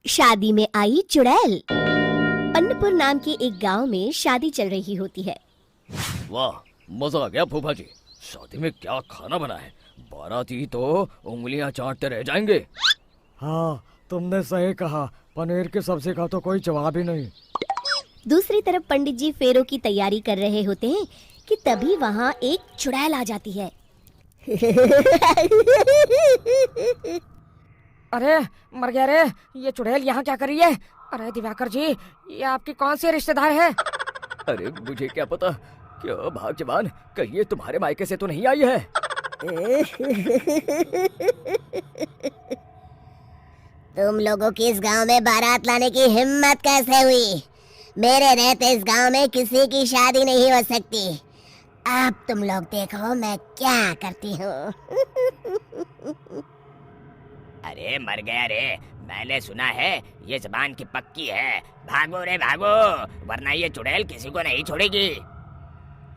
शादी में आई चुड़ैल। अन्नपुर नाम के एक गांव में शादी चल रही होती है। वाह, मजा आ गया फूफा जी। शादी में क्या खाना बना है, बाराती तो उंगलियां चाटते रह जाएंगे। हाँ, तुमने सही कहा। पनीर की सब्जी का तो कोई जवाब ही नहीं। दूसरी तरफ पंडित जी फेरों की तैयारी कर रहे होते हैं कि तभी वहाँ एक चुड़ैल आ जाती है। अरे मर गया रे, ये चुड़ैल यहाँ क्या कर रही है? अरे दिवाकर जी, ये आपकी कौन सी रिश्तेदार है? अरे मुझे क्या पता, क्या भाग्यवान, कहीं ये तुम्हारे मायके से तो नहीं आई है। तुम लोगों की इस गांव में बारात लाने की हिम्मत कैसे हुई? मेरे रहते इस गांव में किसी की शादी नहीं हो सकती। अब तुम लोग देखो मैं क्या करती हूँ। अरे मर गया रे, मैंने सुना है ये जबान की पक्की है। भागो रे भागो, वरना ये चुड़ैल किसी को नहीं छोड़ेगी।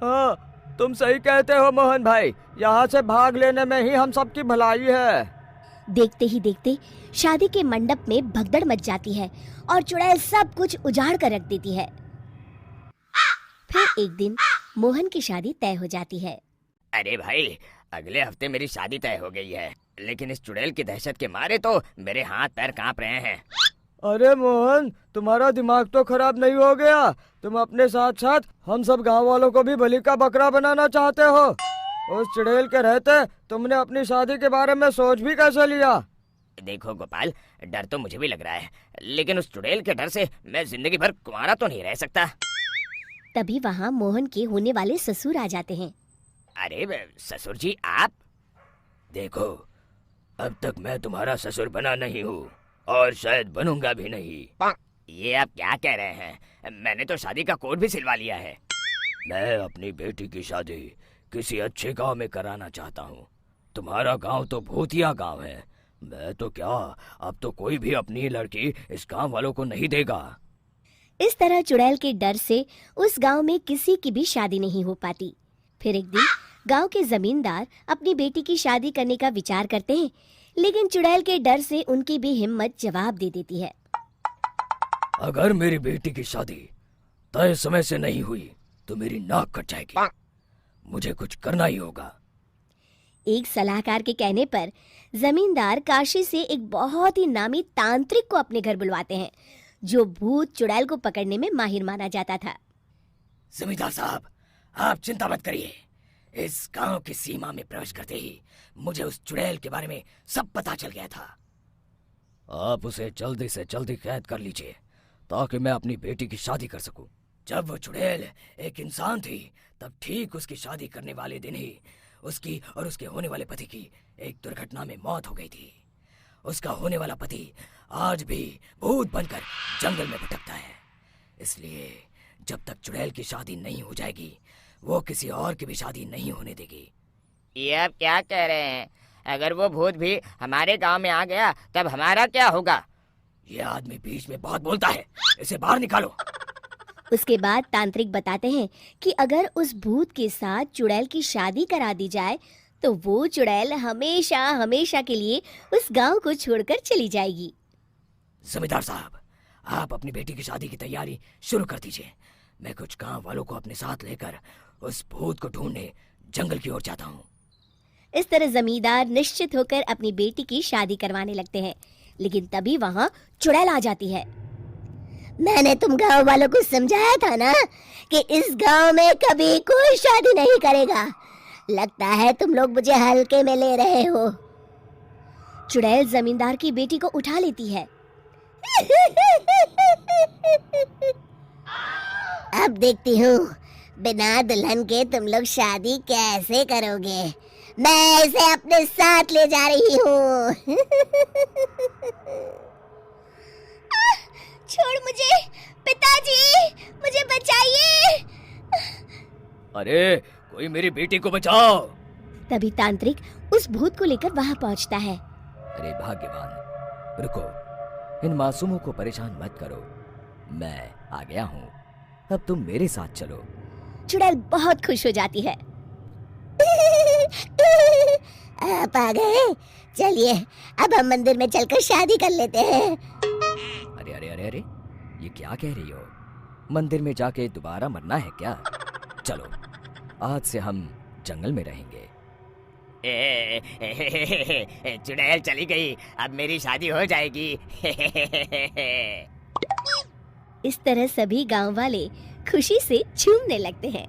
हाँ, तुम सही कहते हो मोहन भाई। यहाँ से भाग लेने में ही हम सबकी भलाई है। देखते ही देखते शादी के मंडप में भगदड़ मच जाती है और चुड़ैल सब कुछ उजाड़ कर रख देती है। फिर एक दिन मोहन की शादी तय हो जाती है। अरे भाई, अगले हफ्ते मेरी शादी तय हो गई है, लेकिन इस चुड़ैल की दहशत के मारे तो मेरे हाथ पैर कांप रहे हैं। अरे मोहन, तुम्हारा दिमाग तो खराब नहीं हो गया? तुम अपने साथ साथ हम सब गांव वालों को भी बलि का बकरा बनाना चाहते हो? उस चुड़ैल के रहते तुमने अपनी शादी के बारे में सोच भी कैसे लिया? देखो गोपाल, डर तो मुझे भी लग रहा है, लेकिन उस चुड़ैल के डर से मैं जिंदगी भर कुंवारा तो नहीं रह सकता। तभी वहाँ मोहन के होने वाले ससुर आ जाते हैं। अरे ससुर जी आप? देखो, अब तक मैं तुम्हारा ससुर बना नहीं हूँ और शायद बनूंगा भी नहीं। ये आप क्या कह रहे हैं? मैंने तो शादी का कोड भी सिलवा लिया है। मैं अपनी बेटी की शादी किसी अच्छे गांव में कराना चाहता हूँ। तुम्हारा गांव तो भूतिया गांव है। मैं तो क्या, अब तो कोई भी अपनी लड़की इस गांव वालों को नहीं देगा। इस तरह चुड़ैल के डर से उस गांव में किसी की भी शादी नहीं हो पाती। फिर एक दिन गांव के जमींदार अपनी बेटी की शादी करने का विचार करते हैं, लेकिन चुड़ैल के डर से उनकी भी हिम्मत जवाब दे देती है। अगर मेरी बेटी की शादी तय समय से नहीं हुई तो मेरी नाक कट जाएगी। मुझे कुछ करना ही होगा। एक सलाहकार के कहने पर जमींदार काशी से एक बहुत ही नामी तांत्रिक को अपने घर बुलवाते हैं, जो भूत चुड़ैल को पकड़ने में माहिर माना जाता था। जमींदार साहब, आप चिंता मत करिए। इस गांव की सीमा में प्रवेश करते ही मुझे उस चुड़ैल के बारे में सब पता चल गया था। आप उसे जल्दी से जल्दी कैद कर लीजिए ताकि मैं अपनी बेटी की शादी कर सकूं। जब वो चुड़ैल एक इंसान थी, तब ठीक उसकी शादी करने वाले दिन ही उसकी और उसके होने वाले पति की एक दुर्घटना में मौत हो गई थी। उसका होने वाला पति आज भी भूत बनकर जंगल में भटकता है। इसलिए जब तक चुड़ैल की शादी नहीं हो जाएगी, वो किसी और की भी शादी नहीं होने देगी। ये आप क्या कह रहे हैं? अगर वो भूत भी हमारे गांव में आ गया तब हमारा क्या होगा? ये आदमी बीच में बहुत बोलता है, इसे बाहर निकालो। उसके बाद तांत्रिक बताते हैं कि अगर उस भूत के साथ चुड़ैल की शादी करा दी जाए तो वो चुड़ैल हमेशा हमेशा के लिए उस गांव को छोड़कर चली जाएगी। जमींदार साहब, आप अपनी बेटी की शादी की तैयारी शुरू कर दीजिए। मैं कुछ गांव वालों को अपने साथ लेकर उस भूत को ढूंढने जंगल की ओर जाता हूँ। इस तरह जमींदार निश्चित होकर अपनी बेटी की शादी करवाने लगते हैं, लेकिन तभी वहाँ चुड़ैल आ जाती है। मैंने तुम गांव वालों को समझाया था ना कि इस गांव में कभी कोई शादी नहीं करेगा। लगता है तुम लोग मुझे हल्के में ले रहे हो। चुड़ैल जमींदार की बेटी को उठा लेती है। अब देखती हूँ बिना दुल्हन के तुम लोग शादी कैसे करोगे। मैं इसे अपने साथ ले जा रही हूँ। छोड़ मुझे, पिताजी, मुझे बचाइए। अरे कोई मेरी बेटी को बचाओ। तभी तांत्रिक उस भूत को लेकर वहां पहुंचता है। अरे भाग्यवान, रुको, इन मासूमों को परेशान मत करो। मैं आ गया हूँ, अब तुम मेरे साथ चलो। चुड़ैल बहुत खुश हो जाती है। आप आ गए, चलिए अब हम मंदिर में चलकर शादी कर लेते हैं। अरे अरे, ये क्या कह रही हो? मंदिर में जाके दोबारा मरना है क्या? चलो, आज से हम जंगल में रहेंगे। चुड़ैल चली गई, अब मेरी शादी हो जाएगी। इस तरह सभी गांव वाले खुशी से झूमने लगते हैं।